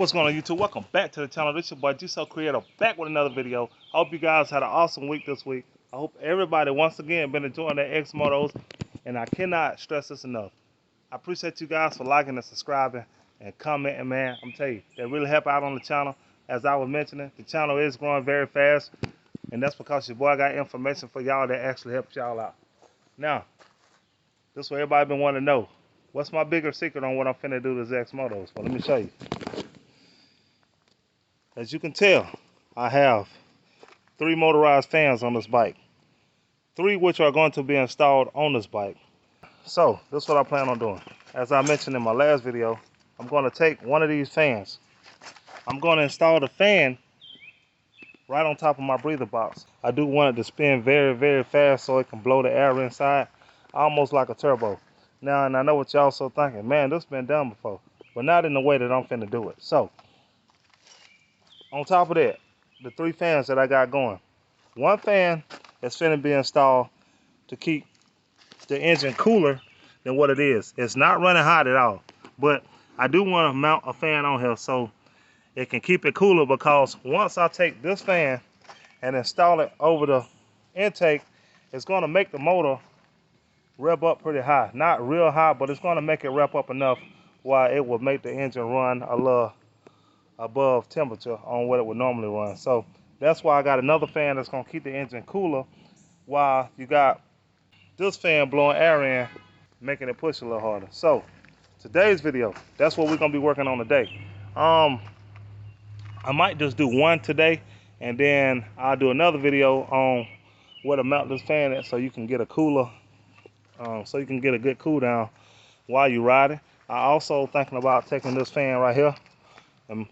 What's going on, YouTube? Welcome back to the channel. This is your boy G-So Creator, back with another video. I hope you guys had an awesome week this week. I hope everybody once again been enjoying their XMOTOS, and I cannot stress this enough. I appreciate you guys for liking and subscribing and commenting, man. I'm telling you, they really help out on the channel. As I was mentioning, the channel is growing very fast, and that's because your boy got information for y'all that actually helps y'all out. Now, this is what everybody been wanting to know. What's my bigger secret on what I'm finna do to this XMOTOS? Well, let me show you. As you can tell, I have 3 motorized fans on this bike. 3 which are going to be installed on this bike. So, this is what I plan on doing. As I mentioned in my last video, I'm going to take one of these fans. I'm going to install the fan right on top of my breather box. I do want it to spin very, very fast so it can blow the air inside, almost like a turbo. Now, and I know what y'all so thinking, man, this been done before, but not in the way that I'm finna do it. So, on top of that, the 3 fans that I got going. One fan is finna be installed to keep the engine cooler than what it is. It's not running hot at all, but I do want to mount a fan on here so it can keep it cooler, because once I take this fan and install it over the intake, it's going to make the motor rev up pretty high. Not real high, but it's going to make it rev up enough while it will make the engine run a little above temperature on what it would normally run. So that's why I got another fan that's going to keep the engine cooler while you got this fan blowing air in, making it push a little harder. So today's video, that's what we're going to be working on today. I might just do one today, and then I'll do another video on where to mount this fan at so you can get a cooler, so you can get a good cool down while you're riding. I also thinking about taking this fan right here and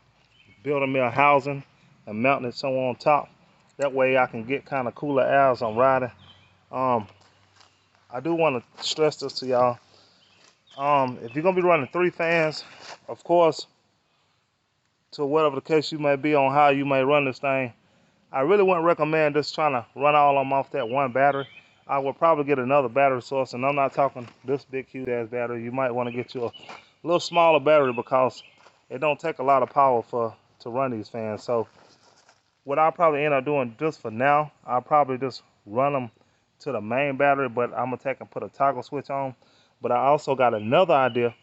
building me a housing and mounting it somewhere on top. That way I can get kind of cooler air as I'm riding. I do want to stress this to y'all. If you're going to be running 3 fans, of course, to whatever the case you may be on how you may run this thing, I really wouldn't recommend just trying to run all of them off that one battery. I would probably get another battery source, and I'm not talking this big huge ass battery. You might want to get you a little smaller battery, because it don't take a lot of power to run these fans. So what I'll probably end up doing just for now, I'll probably just run them to the main battery, but I'm gonna take and put a toggle switch on. But I also got another idea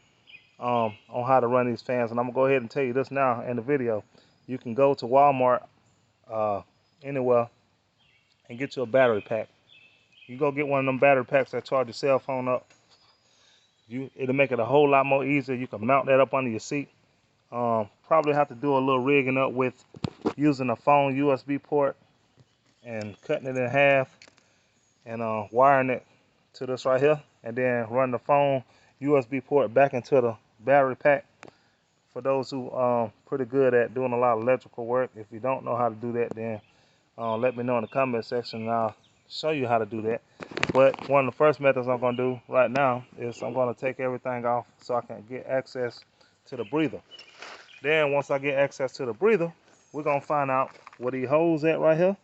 on how to run these fans, and I'm gonna go ahead and tell you this now in the video. You can go to Walmart, anywhere, and get you a battery pack. You go get one of them battery packs that charge your cell phone up. It'll make it a whole lot more easier. You can mount that up under your seat. Probably have to do a little rigging up with using a phone USB port and cutting it in half and wiring it to this right here, and then run the phone USB port back into the battery pack. For those who pretty good at doing a lot of electrical work, if you don't know how to do that, then let me know in the comment section and I'll show you how to do that. But one of the first methods I'm going to do right now is I'm going to take everything off so I can get access to the breather. Then once I get access to the breather, we're going to find out where these holes at right here.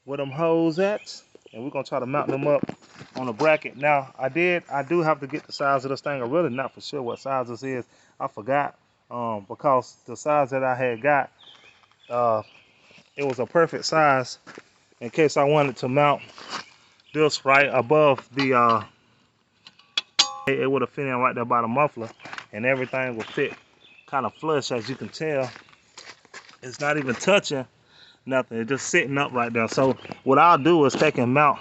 Where them holes at. And we're going to try to mount them up on a bracket. Now, I do have to get the size of this thing. I'm really not for sure what size this is. I forgot, because the size that I had got, it was a perfect size in case I wanted to mount this right above the, it would have fit in right there by the muffler, and everything would fit kind of flush. As you can tell, it's not even touching nothing. It's just sitting up right there. So what I'll do is take and mount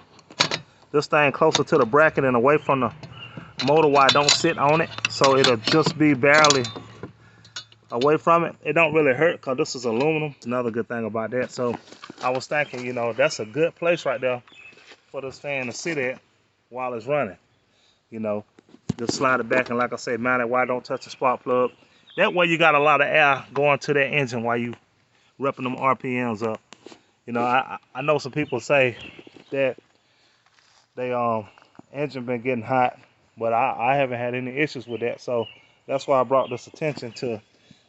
this thing closer to the bracket and away from the motor while I don't sit on it, so it'll just be barely away from it. It don't really hurt because this is aluminum. Another good thing about that. So I was thinking, you know, that's a good place right there for this fan to sit at while it's running. You know, just slide it back and, like I say, mount it while I don't touch the spark plug. That way you got a lot of air going to that engine while you repping them RPMs up. You know, I know some people say that they engine been getting hot, but I haven't had any issues with that. So that's why I brought this attention to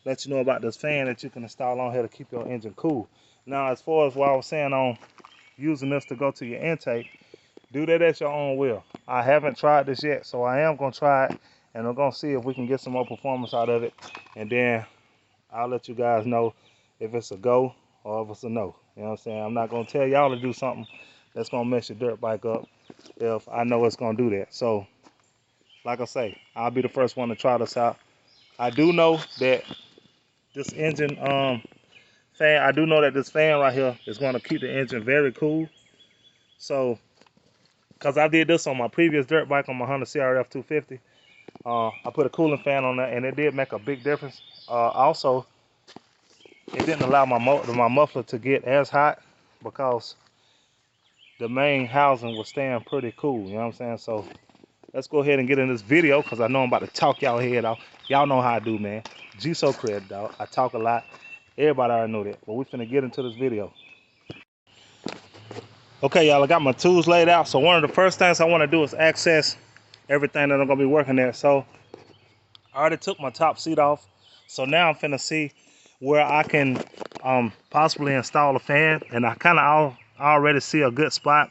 let you know about this fan that you can install on here to keep your engine cool. Now, as far as what I was saying on using this to go to your intake, do that at your own will. I haven't tried this yet, so I am going to try it, and I'm going to see if we can get some more performance out of it. And then I'll let you guys know if it's a go or if it's a no. You know what I'm saying? I'm not gonna tell y'all to do something that's gonna mess your dirt bike up if I know it's gonna do that. So, like I say, I'll be the first one to try this out. I do know that this engine fan, I do know that this fan right here is gonna keep the engine very cool. So, cause I did this on my previous dirt bike on my Honda CRF 250. I put a cooling fan on there and it did make a big difference. Also, it didn't allow my muffler to get as hot because the main housing was staying pretty cool, you know what I'm saying? So let's go ahead and get in this video because I know I'm about to talk y'all head off. Y'all know how I do, man. G so cred, dog. I talk a lot. Everybody already know that. But we finna get into this video. Okay, y'all, I got my tools laid out. So one of the first things I want to do is access everything that I'm gonna be working at. So I already took my top seat off. So now I'm finna see where I can possibly install a fan. And I kind of already see a good spot.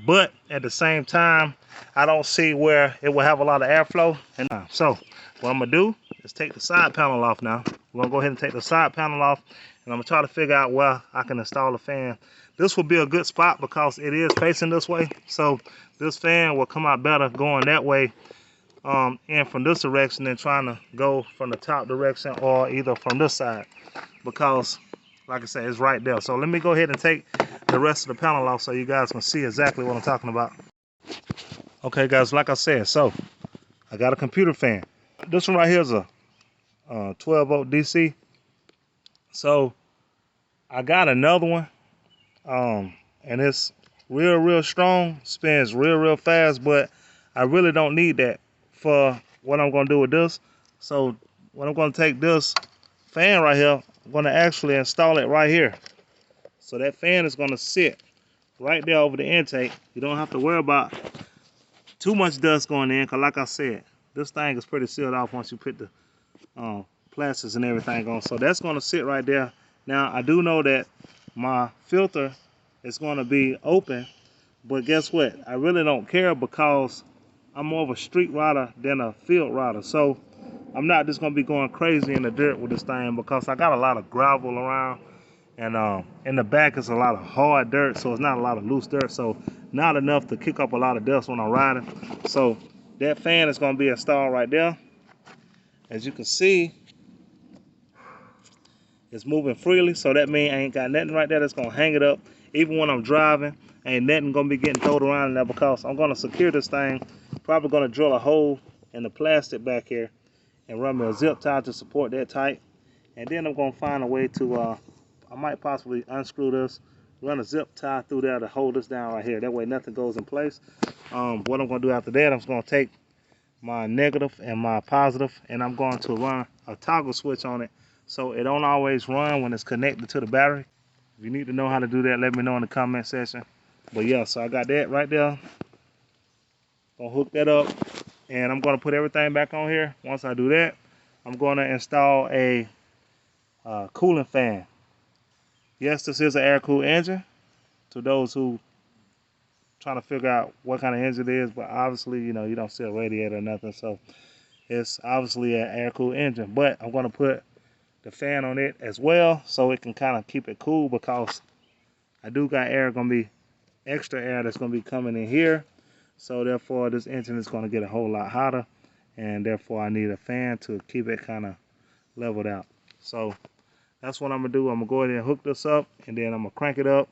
But at the same time, I don't see where it will have a lot of airflow. And so what I'm gonna do is take the side panel off now. We're gonna go ahead and take the side panel off, and I'm gonna try to figure out where I can install a fan. This will be a good spot because it is facing this way. So this fan will come out better going that way and from this direction than trying to go from the top direction or either from this side, because like I said, it's right there. So let me go ahead and take the rest of the panel off so you guys can see exactly what I'm talking about. Okay guys, like I said, so I got a computer fan. This one right here is a 12 volt DC. So I got another one and it's real strong, spins real fast, but I really don't need that for what I'm gonna do with this. So when I'm gonna take this fan right here, I'm gonna actually install it right here. So that fan is gonna sit right there over the intake. You don't have to worry about too much dust going in, because like I said, this thing is pretty sealed off once you put the plastics and everything on. So that's gonna sit right there. Now I do know that my filter is gonna be open, but guess what? I really don't care because I'm more of a street rider than a field rider. So I'm not just gonna be going crazy in the dirt with this thing because I got a lot of gravel around, and in the back is a lot of hard dirt, so it's not a lot of loose dirt, so not enough to kick up a lot of dust when I'm riding. So that fan is gonna be installed right there. As you can see, it's moving freely, so that means I ain't got nothing right there that's gonna hang it up. Even when I'm driving, ain't nothing gonna be getting thrown around in there because I'm gonna secure this thing. Probably gonna drill a hole in the plastic back here and run me a zip tie to support that tight. And then I'm gonna find a way to, I might possibly unscrew this, run a zip tie through there to hold this down right here. That way nothing goes in place. What I'm gonna do after that, I'm just gonna take my negative and my positive, and I'm going to run a toggle switch on it so it don't always run when it's connected to the battery. If you need to know how to do that, let me know in the comment section. But yeah, so I got that right there. Gonna hook that up, and I'm gonna put everything back on here. Once I do that, I'm gonna install a cooling fan. Yes, this is an air-cooled engine. To those who trying to figure out what kind of engine it is, but obviously, you know, you don't see a radiator or nothing, so it's obviously an air-cooled engine. But I'm gonna put the fan on it as well so it can kind of keep it cool, because I do got air, gonna be extra air that's gonna be coming in here. So therefore this engine is going to get a whole lot hotter, and therefore I need a fan to keep it kind of leveled out. So that's what I'm gonna do. I'm gonna go ahead and hook this up, and then I'm gonna crank it up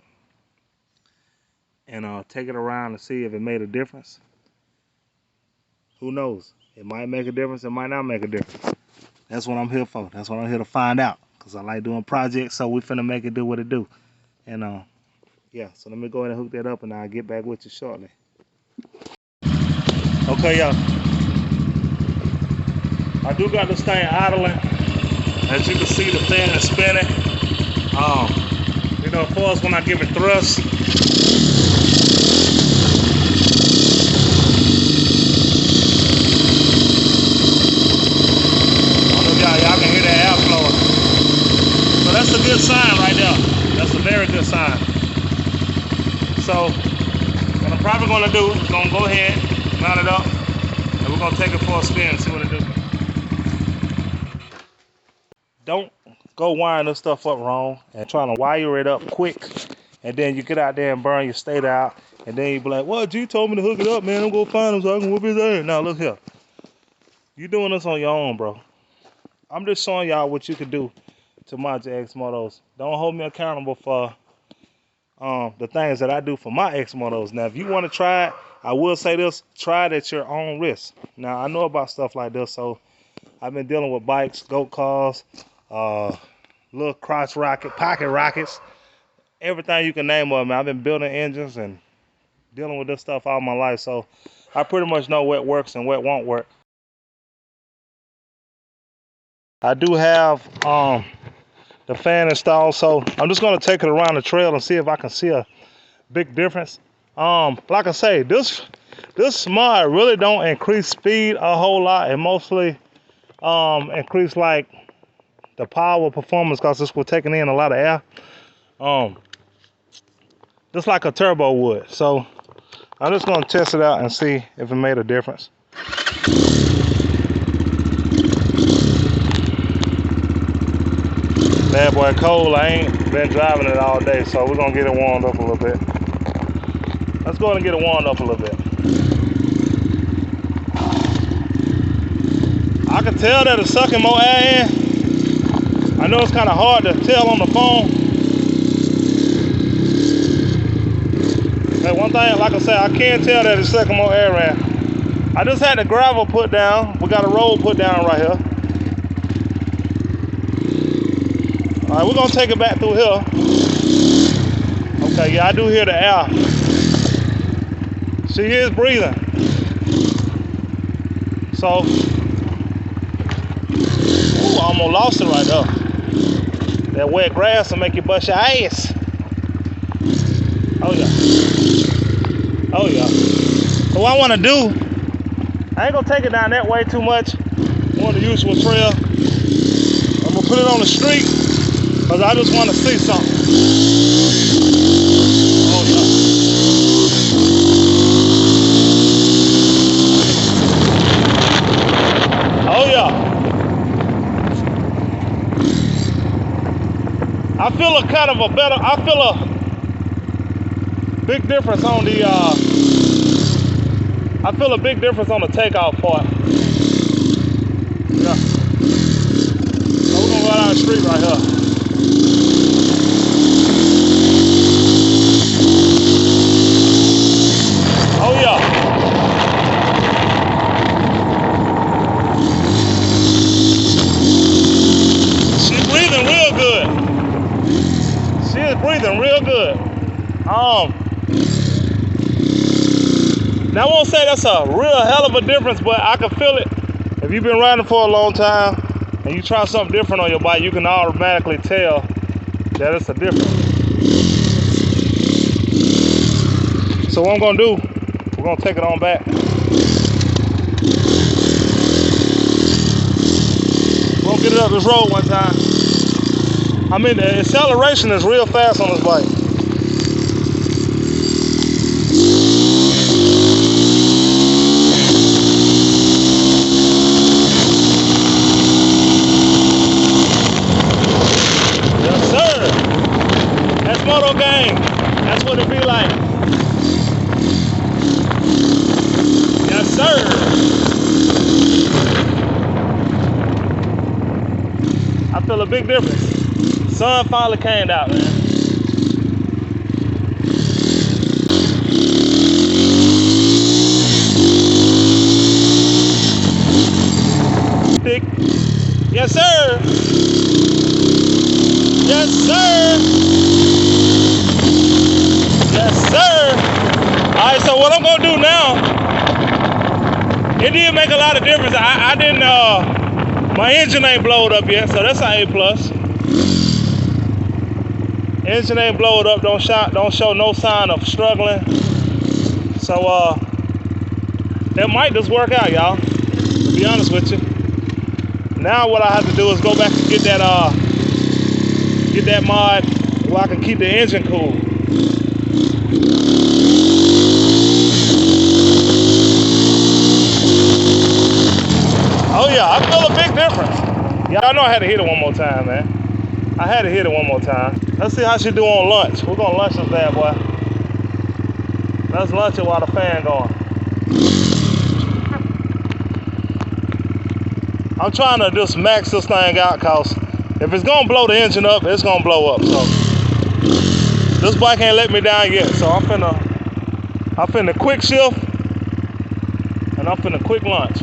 and take it around and see if it made a difference. Who knows? It might make a difference, it might not make a difference. That's what I'm here for. That's what I'm here to find out, because I like doing projects, so we finna make it do what it do. And yeah, so let me go ahead and hook that up, and I'll get back with you shortly. Okay, y'all, I do got this thing idling. As you can see, the fan is spinning. You know, of course, when I give it thrust, I don't know if y'all can hear that air flowing. So that's a good sign right there. That's a very good sign. So what I'm probably gonna do is gonna go ahead, mount it up, and we're gonna take it for a spin and see what it do. Don't go wiring this stuff up wrong and trying to wire it up quick, and then you get out there and burn your state out, and then you be like, well, G told me to hook it up, man. I'm gonna find him so I can whoop his ass. Now look here, you doing this on your own, bro. I'm just showing y'all what you can do to mod your XMOTOS. Don't hold me accountable for the things that I do for my XMOTOs. Now, if you want to try it, I will say this: try it at your own risk. Now, I know about stuff like this, so I've been dealing with bikes, goat cars, little crotch rocket, pocket rockets, everything you can name of, man. I've been building engines and dealing with this stuff all my life, so I pretty much know what works and what won't work. I do have the fan installed, so I'm just gonna take it around the trail and see if I can see a big difference. Like I say, this mod really don't increase speed a whole lot. It mostly increase like the power performance, because this was taking in a lot of air, just like a turbo would. So I'm just gonna test it out and see if it made a difference. Bad boy cold. I ain't been driving it all day, so we're gonna get it warmed up a little bit. Let's go ahead and get it warmed up a little bit. I can tell that it's sucking more air in. I know it's kind of hard to tell on the phone. Hey, one thing, like I said, I can tell that it's sucking more air in. I just had the gravel put down. We got a road put down right here. All right, we're gonna take it back through here. Okay, yeah, I do hear the air. She is breathing. So, ooh, I almost lost it right there. That wet grass will make you bust your ass. Oh yeah. Oh yeah. So what I wanna do, I ain't gonna take it down that way too much. I'm on the usual trail. I'm gonna put it on the street, because I just want to see something. Oh yeah. Oh yeah. I feel a kind of a better, I feel a big difference on the, I feel a big difference on the takeoff part. Yeah. So we're gonna go down the street right here. Oh yeah. She's breathing real good. She is breathing real good. Now I won't say that's a real hell of a difference, but I can feel it. If you've been riding for a long time and you try something different on your bike, you can automatically tell that it's a difference. So what I'm gonna do, we're gonna take it on back. We're gonna get it up this road one time. I mean, the acceleration is real fast on this bike. Yes, sir. That's Moto Gang. That's what it be like. Yes, sir. I feel a big difference. Sun finally came out, man. Thick. Yes, sir. Yes, sir. Yes, sir. All right, so what I'm gonna do now, it did make a lot of difference. I didn't, my engine ain't blowed up yet, so that's an A+. Engine ain't blowed up, don't show no sign of struggling. So that might just work out, y'all, to be honest with you. Now what I have to do is go back and get that mod where I can keep the engine cool. Oh yeah, I feel a big difference. Yeah, I know I had to hit it one more time, man. I had to hit it one more time. Let's see how she do on lunch. We're gonna lunch this bad boy. Let's lunch it while the fan going. I'm trying to just max this thing out, cause if it's gonna blow the engine up, it's gonna blow up. So this bike ain't let me down yet. So I'm finna quick shift and I'm finna quick lunch.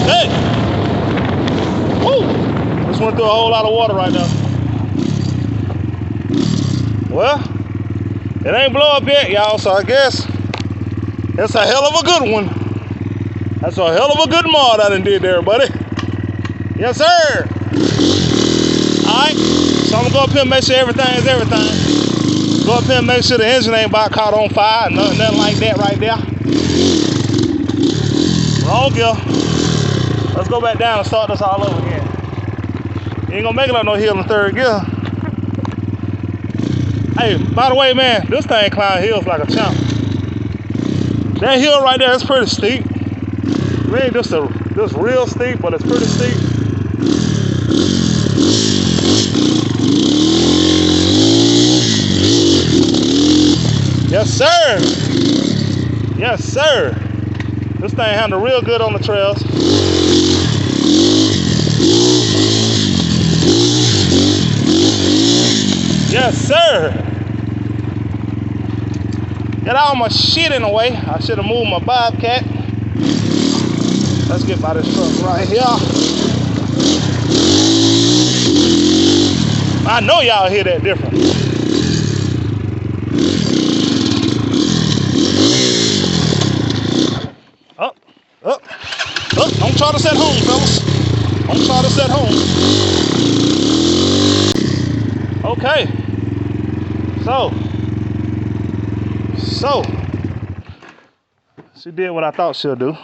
Hey! Woo! Just went through a whole lot of water right now. Well, it ain't blow up yet, y'all, so I guess it's a hell of a good one. That's a hell of a good mod I done did there, buddy. Yes, sir. Alright, so I'm gonna go up here and make sure everything is everything. Go up here and make sure the engine ain't about caught on fire, nothing like that right there. Wrong gear. Let's go back down and start this all over again. You ain't gonna make it up no hill in third gear. Hey, by the way, man, this thing climbing hills like a champ. That hill right there is pretty steep. It ain't just real steep, but it's pretty steep. Yes, sir. Yes, sir. This thing handled real good on the trails. Yes, sir. Get all my shit in the way. I should have moved my Bobcat. Let's get by this truck right here. I know y'all hear that different. Up, up, up. Don't try to set home, fellas. Don't try to set home. Okay. So, she did what I thought she'll do.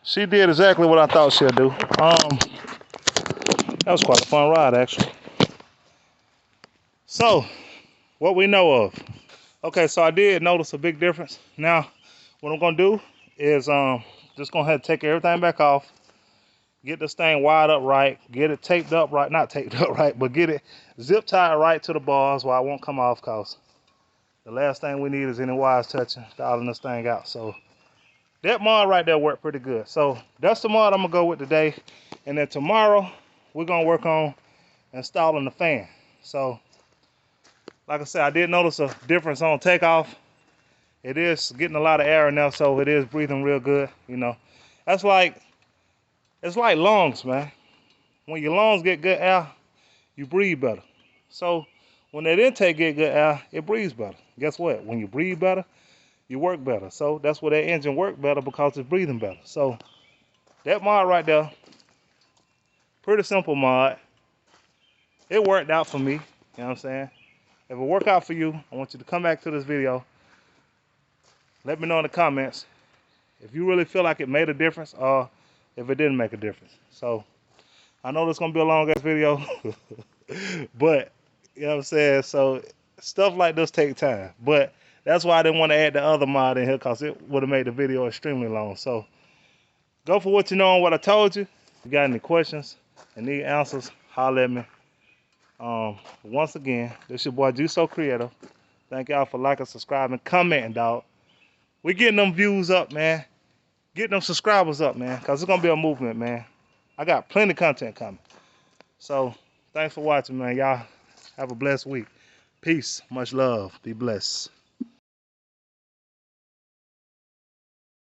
She did exactly what I thought she'll do. That was quite a fun ride, actually. So, what we know of. Okay, so I did notice a big difference. Now, what I'm gonna do is just gonna have to take everything back off, get this thing wired up right, get it taped up right, not taped up right, but get it zip tied right to the bars where it won't come off, cause the last thing we need is any wires touching, dialing this thing out. So that mod right there worked pretty good. So that's the mod I'm gonna go with today. And then tomorrow, we're gonna work on installing the fan. So, like I said, I did notice a difference on takeoff. It is getting a lot of air in there, so it is breathing real good, you know. It's like lungs, man. When your lungs get good air, you breathe better. So when that intake get good air, it breathes better. Guess what? When you breathe better, you work better. So that's where that engine work better, because it's breathing better. So that mod right there, pretty simple mod. It worked out for me, you know what I'm saying? If it worked out for you, I want you to come back to this video. Let me know in the comments if you really feel like it made a difference or if it didn't make a difference. So I know this is gonna be a long ass video, but you know what I'm saying? So stuff like this take time. But that's why I didn't want to add the other mod in here, because it would have made the video extremely long. So go for what you know on what I told you. If you got any questions and need answers, holler at me. Once again, this your boy Juice So Creative. Thank y'all for liking, subscribing, commenting, dog. We getting them views up, man. Getting them subscribers up, man, because it's gonna be a movement, man. I got plenty of content coming. So thanks for watching, man. Y'all have a blessed week. Peace, much love, be blessed.